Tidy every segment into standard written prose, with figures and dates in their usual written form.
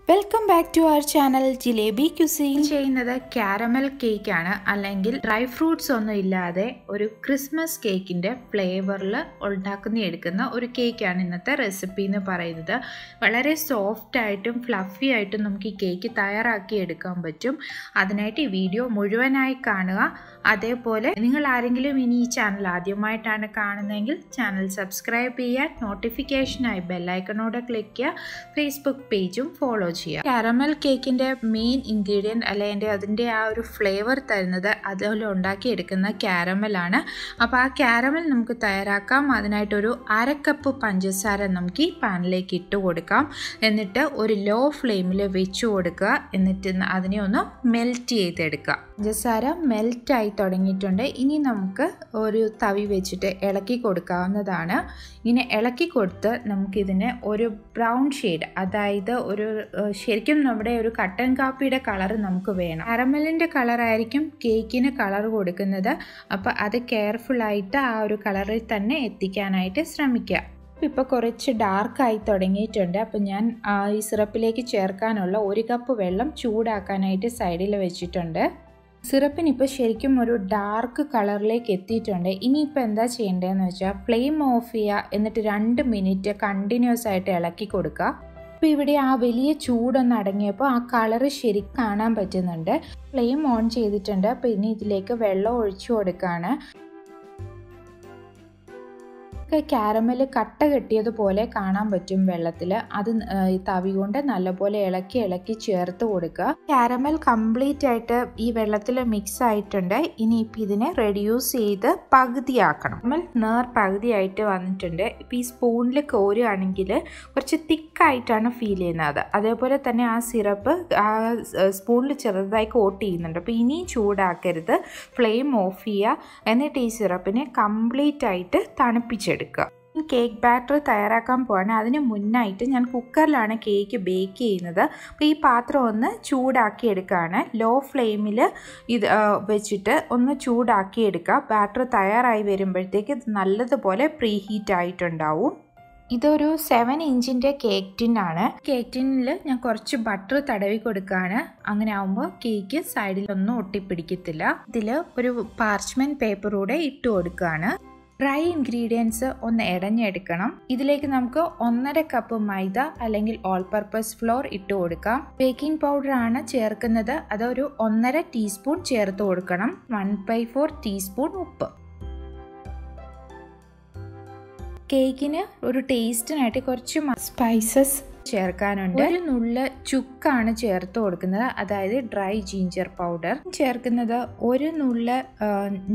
Welcome back to our channel Jalebi cuisine. ചെയ്യുന്നത് caramel cake ആണ്, അല്ലെങ്കിൽ ഡ്രൈ ഫ്രൂട്ട്സ് ഒന്നും ഇല്ലാതെ ഒരു ക്രിസ്മസ് കേക്കിൻ്റെ ഫ്ലേവറിൽ എടുക്കുന്ന ഒരു കേക്കാണ് ഇന്നത്തെ റെസിപ്പി എന്ന് പറയുന്നത്. വളരെ സോഫ്റ്റ് ആയിട്ടും ഫ്ലഫി ആയിട്ടും നമുക്ക് ഈ കേക്ക് തയ്യാറാക്കി എടുക്കാൻ പറ്റും. അതിനായിട്ട് ഈ വീഡിയോ മുഴുവനായി കാണുക. അതേപോലെ നിങ്ങൾ ആരെങ്കിലും ഇനി ഈ ചാനൽ ആദ്യമായിട്ടാണ് കാണുന്നതെങ്കിൽ ചാനൽ സബ്സ്ക്രൈബ് ചെയ്യുക, നോട്ടിഫിക്കേഷനായി ബെല്ലൈക്കണോടെ ക്ലിക്ക് ചെയ്യുക, ഫേസ്ബുക്ക് പേജും ഫോളോ ചെയ്യുക. കാരമൽ കേക്കിൻ്റെ മെയിൻ ഇൻഗ്രീഡിയൻറ്റ് അല്ലെങ്കിൽ അതിൻ്റെ ആ ഒരു ഫ്ലേവർ തരുന്നത് അതുപോലെ ഉണ്ടാക്കിയെടുക്കുന്ന കാരമലാണ്. അപ്പോൾ ആ കാരമൽ നമുക്ക് തയ്യാറാക്കാം. അതിനായിട്ടൊരു 1/2 കപ്പ് പഞ്ചസാര നമുക്ക് ഈ പാനിലേക്ക് ഇട്ട് കൊടുക്കാം. എന്നിട്ട് ഒരു ലോ ഫ്ലെയിമിൽ വെച്ച് കൊടുക്കുക. എന്നിട്ട് അതിനെ ഒന്ന് മെൽറ്റ് ചെയ്തെടുക്കുക. പഞ്ചസാര മെൽറ്റായി തുടങ്ങിയിട്ടുണ്ട്. ഇനി നമുക്ക് ഒരു തവി വെച്ചിട്ട് ഇളക്കി കൊടുക്കാവുന്നതാണ്. ഇങ്ങനെ ഇളക്കി കൊടുത്ത് നമുക്കിതിന് ഒരു ബ്രൗൺ ഷെയ്ഡ്, അതായത് ഒരു ശരിക്കും നമ്മുടെ ഒരു കട്ടൻ കാപ്പിയുടെ കളർ നമുക്ക് വേണം. കാരമലിൻ്റെ കളറായിരിക്കും കേക്കിന് കളർ കൊടുക്കുന്നത്. അപ്പോൾ അത് കെയർഫുള്ളായിട്ട് ആ ഒരു കളറിൽ തന്നെ എത്തിക്കാനായിട്ട് ശ്രമിക്കുക. ഇപ്പോൾ കുറച്ച് ഡാർക്കായി തുടങ്ങിയിട്ടുണ്ട്. അപ്പോൾ ഞാൻ ഈ സിറപ്പിലേക്ക് ചേർക്കാനുള്ള 1 കപ്പ് വെള്ളം ചൂടാക്കാനായിട്ട് സൈഡിൽ വെച്ചിട്ടുണ്ട്. സിറപ്പിനിപ്പോൾ ശരിക്കും ഒരു ഡാർക്ക് കളറിലേക്ക് എത്തിയിട്ടുണ്ട്. ഇനിയിപ്പോൾ എന്താ ചെയ്യേണ്ടതെന്ന് വെച്ചാൽ ഫ്ലെയിം ഓഫ് ചെയ്യുക. എന്നിട്ട് 2 മിനിറ്റ് കണ്ടിന്യൂസ് ആയിട്ട് ഇളക്കി കൊടുക്കുക. അപ്പോൾ ഇവിടെ ആ വലിയ ചൂടൊന്ന് അടങ്ങിയപ്പോൾ ആ കളറ് ശരിക്കും കാണാൻ പറ്റുന്നുണ്ട്. ഫ്ലെയിം ഓൺ ചെയ്തിട്ടുണ്ട്. അപ്പോൾ ഇനി ഇതിലേക്ക് വെള്ളം ഒഴിച്ചു കൊടുക്കുകയാണ്. കാരമൽ കട്ട കെട്ടിയതുപോലെ കാണാൻ പറ്റും വെള്ളത്തിൽ. അത് തവി കൊണ്ട് നല്ലപോലെ ഇളക്കി ചേർത്ത് കൊടുക്കുക. കാരമൽ കംപ്ലീറ്റ് ആയിട്ട് ഈ വെള്ളത്തിൽ മിക്സ് ആയിട്ടുണ്ട്. ഇനിയിപ്പോൾ ഇതിനെ റെഡ്യൂസ് ചെയ്ത് പകുതിയാക്കണം. കാരമൽ പകുതിയായിട്ട് വന്നിട്ടുണ്ട്. ഇപ്പോൾ ഈ സ്പൂണിൽ കോരുകയാണെങ്കിൽ കുറച്ച് തിക്കായിട്ടാണ് ഫീൽ ചെയ്യുന്നത്. അതേപോലെ തന്നെ ആ സിറപ്പ് ആ സ്പൂണിൽ ചെറുതായി കോട്ട് ചെയ്യുന്നുണ്ട്. അപ്പോൾ ഇനിയും ചൂടാക്കരുത്. ഫ്ലെയിം ഓഫ് ചെയ്യുക. എന്നിട്ട് ഈ സിറപ്പിനെ കംപ്ലീറ്റ് ആയിട്ട് തണുപ്പിച്ചെടുക്കുക. കേക്ക് ബാറ്റർ തയ്യാറാക്കാൻ പോവാണ്. അതിന് മുന്നായിട്ട് ഞാൻ കുക്കറിലാണ് കേക്ക് ബേക്ക് ചെയ്യുന്നത്. അപ്പോൾ ഈ പാത്രം ഒന്ന് ചൂടാക്കി എടുക്കുകയാണ്. ലോ ഫ്ലെയിമിൽ ഇത് വെച്ചിട്ട് ഒന്ന് ചൂടാക്കി എടുക്കുക. ബാറ്റർ തയ്യാറായി വരുമ്പോഴത്തേക്ക് ഇത് നല്ലതുപോലെ പ്രീ ഹീറ്റ് ആയിട്ടുണ്ടാവും. ഇതൊരു 7 ഇഞ്ചിൻ്റെ കേക്ക് ടിന്നാണ്. കേക്ക് ടിന്നിൽ ഞാൻ കുറച്ച് ബട്ടർ തടവി കൊടുക്കുകയാണ്. അങ്ങനെ ആകുമ്പോൾ കേക്ക് സൈഡിലൊന്നും ഒട്ടിപ്പിടിക്കത്തില്ല. ഇതിൽ ഒരു പാർച്ച്മെൻറ്റ് പേപ്പർ കൂടെ ഇട്ട് കൊടുക്കുകയാണ്. ഡ്രൈ ഇൻഗ്രീഡിയൻസ് ഒന്ന് ഇടഞ്ഞെടുക്കണം. ഇതിലേക്ക് നമുക്ക് 1.5 കപ്പ് മൈദ അല്ലെങ്കിൽ ഓൾ പർപ്പസ് ഫ്ലോർ ഇട്ട് കൊടുക്കാം. ബേക്കിംഗ് പൗഡർ ആണ് ചേർക്കുന്നത്. അതൊരു 1.5 ടീസ്പൂൺ ചേർത്ത് കൊടുക്കണം. 1/4 ടീസ്പൂൺ ഉപ്പ്. കേക്കിന് ഒരു ടേസ്റ്റിനായിട്ട് കുറച്ച് സ്പൈസസ് ചേർക്കാനുണ്ട്. ഒരു നുള്ള ചുക്കാണ് ചേർത്ത് കൊടുക്കുന്നത്, അതായത് ഡ്രൈ ജിഞ്ചർ പൗഡർ. ചേർക്കുന്നത് ഒരു നുള്ള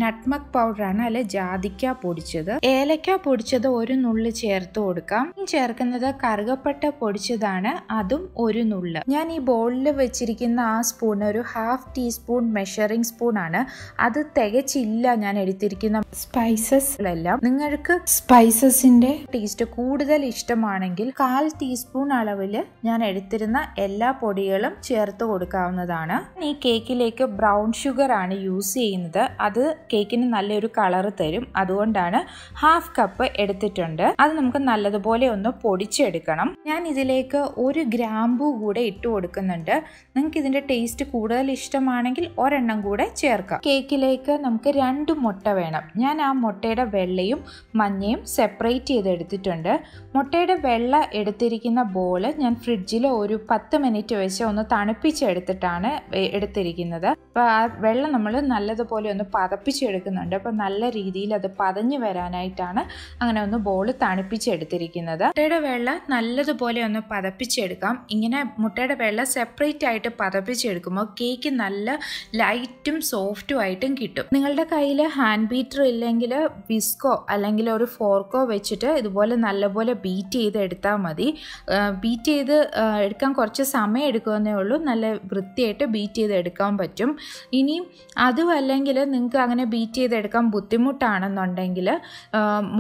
നട്ട്മഗ് പൗഡറാണ്, അല്ലെ ജാതിക്ക പൊടിച്ചത്. ഏലക്ക പൊടിച്ചത് ഒരു നുള്ള് ചേർത്ത് കൊടുക്കാം. ചേർക്കുന്നത് കറുകപ്പട്ട പൊടിച്ചതാണ്, അതും ഒരു നുള്ള്. ഞാൻ ഈ ബൗളിൽ വെച്ചിരിക്കുന്ന ആ സ്പൂൺ ഒരു 1/2 ടീസ്പൂൺ മെഷറിംഗ് സ്പൂൺ ആണ്. അത് തികച്ചില്ല ഞാൻ എടുത്തിരിക്കുന്ന സ്പൈസസിലെല്ലാം. നിങ്ങൾക്ക് സ്പൈസസിന്റെ ടേസ്റ്റ് കൂടുതൽ ഇഷ്ടമാണെങ്കിൽ 1/4 ടീസ്പൂൺ അളവിൽ ഞാൻ എടുത്തിരുന്ന എല്ലാ പൊടികളും ചേർത്ത് കൊടുക്കാവുന്നതാണ്. ഈ കേക്കിലേക്ക് ബ്രൗൺ ഷുഗർ ആണ് യൂസ് ചെയ്യുന്നത്. അത് കേക്കിന് നല്ലൊരു കളർ തരും. അതുകൊണ്ടാണ് 1/2 കപ്പ് എടുത്തിട്ടുണ്ട്. അത് നമുക്ക് നല്ലതുപോലെ ഒന്ന് പൊടിച്ചെടുക്കണം. ഞാൻ ഇതിലേക്ക് 1 ഗ്രാമ്പൂ കൂടെ ഇട്ട് കൊടുക്കുന്നുണ്ട്. നിങ്ങൾക്ക് ഇതിന്റെ ടേസ്റ്റ് കൂടുതൽ ഇഷ്ടമാണെങ്കിൽ 1 കൂടെ ചേർക്കാം. കേക്കിലേക്ക് നമുക്ക് 2 മുട്ട വേണം. ഞാൻ ആ മുട്ടയുടെ വെള്ളയും മഞ്ഞയും സെപ്പറേറ്റ് ചെയ്തെടുത്തിട്ടുണ്ട്. മുട്ടയുടെ വെള്ള എടുത്തിരിക്കുന്ന ബോൾ ഞാൻ ഫ്രിഡ്ജിൽ ഒരു 10 മിനിറ്റ് വെച്ച് ഒന്ന് തണുപ്പിച്ചെടുത്തിട്ടാണ് എടുത്തിരിക്കുന്നത്. അപ്പോൾ ആ വെള്ളം നമ്മൾ നല്ലതുപോലെ ഒന്ന് പതപ്പിച്ചെടുക്കുന്നുണ്ട്. അപ്പോൾ നല്ല രീതിയിൽ അത് പതഞ്ഞു വരാനായിട്ടാണ് അങ്ങനെ ഒന്ന് ബോൾ തണുപ്പിച്ചെടുത്തിരിക്കുന്നത്. മുട്ടയുടെ വെള്ള നല്ലതുപോലെ ഒന്ന് പതപ്പിച്ചെടുക്കാം. ഇങ്ങനെ മുട്ടയുടെ വെള്ള സെപ്പറേറ്റ് ആയിട്ട് പതപ്പിച്ചെടുക്കുമ്പോൾ കേക്ക് നല്ല ലൈറ്റും സോഫ്റ്റും ആയിട്ടും കിട്ടും. നിങ്ങളുടെ കയ്യിൽ ഹാൻഡ് ബീറ്റർ ഇല്ലെങ്കിൽ വിസ്കോ അല്ലെങ്കിൽ ഒരു ഫോർക്കോ വെച്ചിട്ട് ഇതുപോലെ നല്ലപോലെ ബീറ്റ് ചെയ്ത് എടുത്താൽ മതി. ബീറ്റ് ചെയ്ത് എടുക്കാൻ കുറച്ച് സമയം എടുക്കുമെന്നേ ഉള്ളൂ. നല്ല വൃത്തിയായിട്ട് ബീറ്റ് ചെയ്ത് എടുക്കാൻ പറ്റും. ഇനി അതും അല്ലെങ്കിൽ നിങ്ങൾക്ക് അങ്ങനെ ബീറ്റ് ചെയ്തെടുക്കാൻ ബുദ്ധിമുട്ടാണെന്നുണ്ടെങ്കിൽ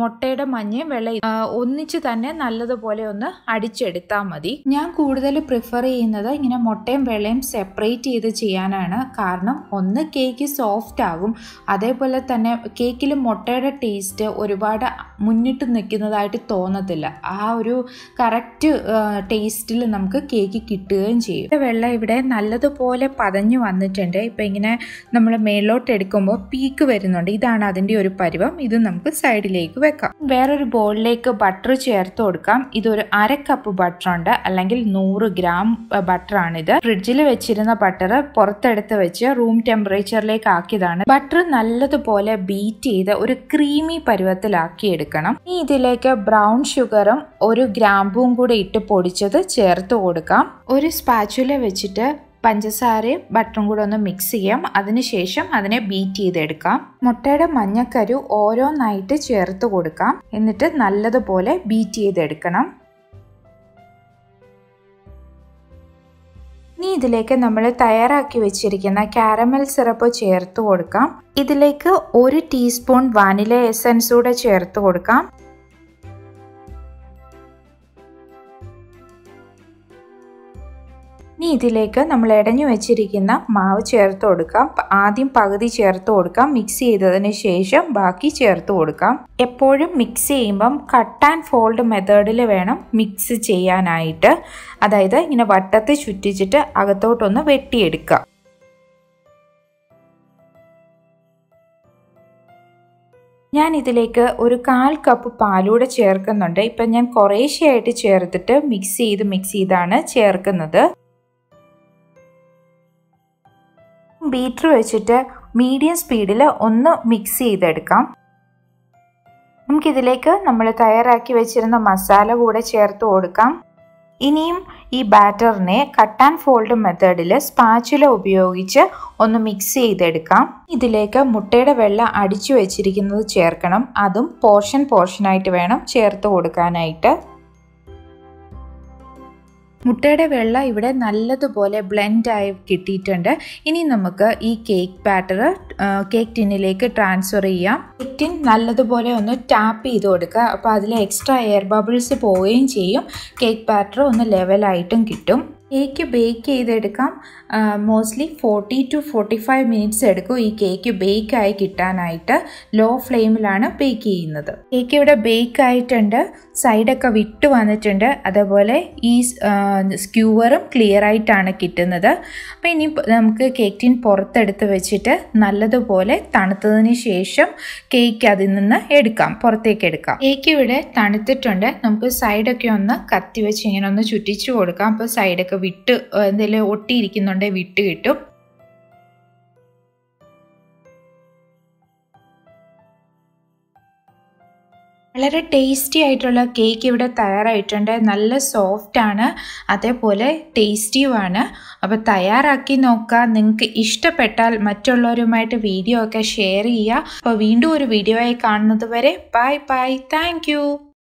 മുട്ടയുടെ മഞ്ഞയും വെള്ളയും ഒന്നിച്ച് തന്നെ നല്ലതുപോലെ ഒന്ന് അടിച്ചെടുത്താൽ മതി. ഞാൻ കൂടുതൽ പ്രിഫർ ചെയ്യുന്നത് ഇങ്ങനെ മുട്ടയും വെള്ളയും സെപ്പറേറ്റ് ചെയ്ത് ചെയ്യാനാണ്. കാരണം ഒന്ന് കേക്ക് സോഫ്റ്റ് ആകും, അതേപോലെ തന്നെ കേക്കിൽ മുട്ടയുടെ ടേസ്റ്റ് ഒരുപാട് മുന്നിട്ട് നിൽക്കുന്നതായിട്ട് തോന്നത്തില്ല. ആ ഒരു കറക്റ്റ് ടേസ്റ്റിൽ നമുക്ക് കേക്ക് കിട്ടുകയും ചെയ്യും. വെള്ളം ഇവിടെ നല്ലതുപോലെ പതഞ്ഞു വന്നിട്ടുണ്ട്. ഇപ്പം ഇങ്ങനെ നമ്മൾ മേലോട്ട് എടുക്കുമ്പോൾ പീക്ക് വരുന്നുണ്ട്. ഇതാണ് അതിൻ്റെ ഒരു പരുവം. ഇത് നമുക്ക് സൈഡിലേക്ക് വെക്കാം. വേറൊരു ബോളിലേക്ക് ബട്ടർ ചേർത്ത് കൊടുക്കാം. ഇതൊരു 1/2 കപ്പ് ബട്ടർ ഉണ്ട്, അല്ലെങ്കിൽ 100 ഗ്രാം ബട്ടറാണിത്. ഫ്രിഡ്ജിൽ വെച്ചിരുന്ന ബട്ടർ പുറത്തെടുത്ത് വെച്ച് റൂം ടെമ്പറേച്ചറിലേക്ക് ആക്കിയതാണ്. ബട്ടർ നല്ലതുപോലെ ബീറ്റ് ചെയ്ത് ഒരു ക്രീമി പരുവത്തിലാക്കി എടുക്കണം. ഇനി ഇതിലേക്ക് ബ്രൗൺ ഷുഗറും 1 ഗ്രാമ്പും കൂടെ ഇട്ട് പൊടിച്ചത് ചേർത്ത് കൊടുക്കാം. ഒരു സ്പാച്ചുല വെച്ചിട്ട് പഞ്ചസാരയും ബട്ടറും കൂടെ ഒന്ന് മിക്സ് ചെയ്യാം. അതിനുശേഷം അതിനെ ബീറ്റ് ചെയ്തെടുക്കാം. മുട്ടയുടെ മഞ്ഞക്കരു ഓരോന്നായിട്ട് ചേർത്ത് കൊടുക്കാം. എന്നിട്ട് നല്ലതുപോലെ ബീറ്റ് ചെയ്തെടുക്കണം. ഇനി ഇതിലേക്ക് നമ്മൾ തയ്യാറാക്കി വെച്ചിരിക്കുന്ന കാരമൽ സിറപ്പ് ചേർത്ത് കൊടുക്കാം. ഇതിലേക്ക് 1 ടീസ്പൂൺ വാനില എസൻസ് കൂടെ ചേർത്ത് കൊടുക്കാം. ഇനി ഇതിലേക്ക് നമ്മൾ ഇടഞ്ഞു വെച്ചിരിക്കുന്ന മാവ് ചേർത്ത് കൊടുക്കാം. ആദ്യം പകുതി ചേർത്ത് കൊടുക്കാം. മിക്സ് ചെയ്തതിന് ശേഷം ബാക്കി ചേർത്ത് കൊടുക്കാം. എപ്പോഴും മിക്സ് ചെയ്യുമ്പം കട്ട് ആൻഡ് ഫോൾഡ് മെത്തേഡിൽ വേണം മിക്സ് ചെയ്യാനായിട്ട്. അതായത് ഇങ്ങനെ വട്ടത്തിൽ ചുറ്റിച്ചിട്ട് അകത്തോട്ടൊന്ന് വെട്ടിയെടുക്കുക. ഞാൻ ഇതിലേക്ക് ഒരു 1/4 കപ്പ് പാലൂടെ ചേർക്കുന്നുണ്ട്. ഇപ്പം ഞാൻ കുറേശ്ശെയായിട്ട് ചേർത്തിട്ട് മിക്സ് ചെയ്താണ് ചേർക്കുന്നത്. ബീറ്റർ വെച്ചിട്ട് മീഡിയം സ്പീഡിൽ ഒന്ന് മിക്സ് ചെയ്തെടുക്കാം. നമുക്കിതിലേക്ക് നമ്മൾ തയ്യാറാക്കി വെച്ചിരുന്ന മസാല കൂടെ ചേർത്ത് കൊടുക്കാം. ഇനിയും ഈ ബാറ്ററിനെ കട്ട് ആൻഡ് ഫോൾഡ് മെത്തേഡിൽ സ്പാച്ചുല ഉപയോഗിച്ച് ഒന്ന് മിക്സ് ചെയ്തെടുക്കാം. ഇതിലേക്ക് മുട്ടയുടെ വെള്ള അടിച്ചു വെച്ചിരിക്കുന്നത് ചേർക്കണം. അതും പോർഷനായിട്ട് വേണം ചേർത്ത് കൊടുക്കാനായിട്ട്. മുട്ടയുടെ വെള്ള ഇവിടെ നല്ലതുപോലെ ബ്ലെൻഡായി കിട്ടിയിട്ടുണ്ട്. ഇനി നമുക്ക് ഈ കേക്ക് ബാറ്റർ കേക്ക് ടിന്നിലേക്ക് ട്രാൻസ്ഫർ ചെയ്യാം. കേക്ക് ടിൻ നല്ലതുപോലെ ഒന്ന് ടാപ്പ് ചെയ്ത് കൊടുക്കുക. അപ്പോൾ അതിൽ എക്സ്ട്രാ എയർ ബബിൾസ് പോവുകയും ചെയ്യും. കേക്ക് ബാറ്റർ ഒന്ന് ലെവലായിട്ടും കിട്ടും. കേക്ക് ബേക്ക് ചെയ്തെടുക്കാം. മോസ്റ്റ്ലി 40 to 45 മിനിറ്റ്സ് എടുക്കും ഈ കേക്ക് ബേക്കായി കിട്ടാനായിട്ട്. ലോ ഫ്ലെയിമിലാണ് ബേക്ക് ചെയ്യുന്നത്. കേക്ക് ഇവിടെ ബേക്ക് ആയിട്ടുണ്ട്. സൈഡൊക്കെ വിട്ട് വന്നിട്ടുണ്ട്. അതേപോലെ ഈ സ്ക്യൂവറും ക്ലിയർ ആയിട്ടാണ് കിട്ടുന്നത്. അപ്പോൾ ഇനി നമുക്ക് കേക്ക് ടിൻ പുറത്തെടുത്ത് വെച്ചിട്ട് നല്ലതുപോലെ തണുത്തതിന് ശേഷം കേക്ക് അതിൽ നിന്ന് പുറത്തേക്ക് എടുക്കാം. കേക്ക് ഇവിടെ തണുത്തിട്ടുണ്ട്. നമുക്ക് സൈഡൊക്കെ ഒന്ന് കത്തി വെച്ച് ഇങ്ങനെ ഒന്ന് ചുറ്റിച്ചു കൊടുക്കാം. അപ്പോൾ സൈഡൊക്കെ വിട്ട് എന്തെങ്കിലും ഒട്ടിയിരിക്കുന്നുണ്ടെങ്കിൽ വിട്ട് കിട്ടും. വളരെ ടേസ്റ്റി ആയിട്ടുള്ള കേക്ക് ഇവിടെ തയ്യാറായിട്ടുണ്ട്. നല്ല സോഫ്റ്റ് ആണ്, അതേപോലെ ടേസ്റ്റിയുമാണ്. അപ്പോൾ തയ്യാറാക്കി നോക്കുക. നിങ്ങൾക്ക് ഇഷ്ടപ്പെട്ടാൽ മറ്റുള്ളവരുമായിട്ട് വീഡിയോ ഒക്കെ ഷെയർ ചെയ്യുക. അപ്പോൾ വീണ്ടും ഒരു വീഡിയോ ആയി കാണുന്നത് വരെ ബൈ ബൈ. Thank you.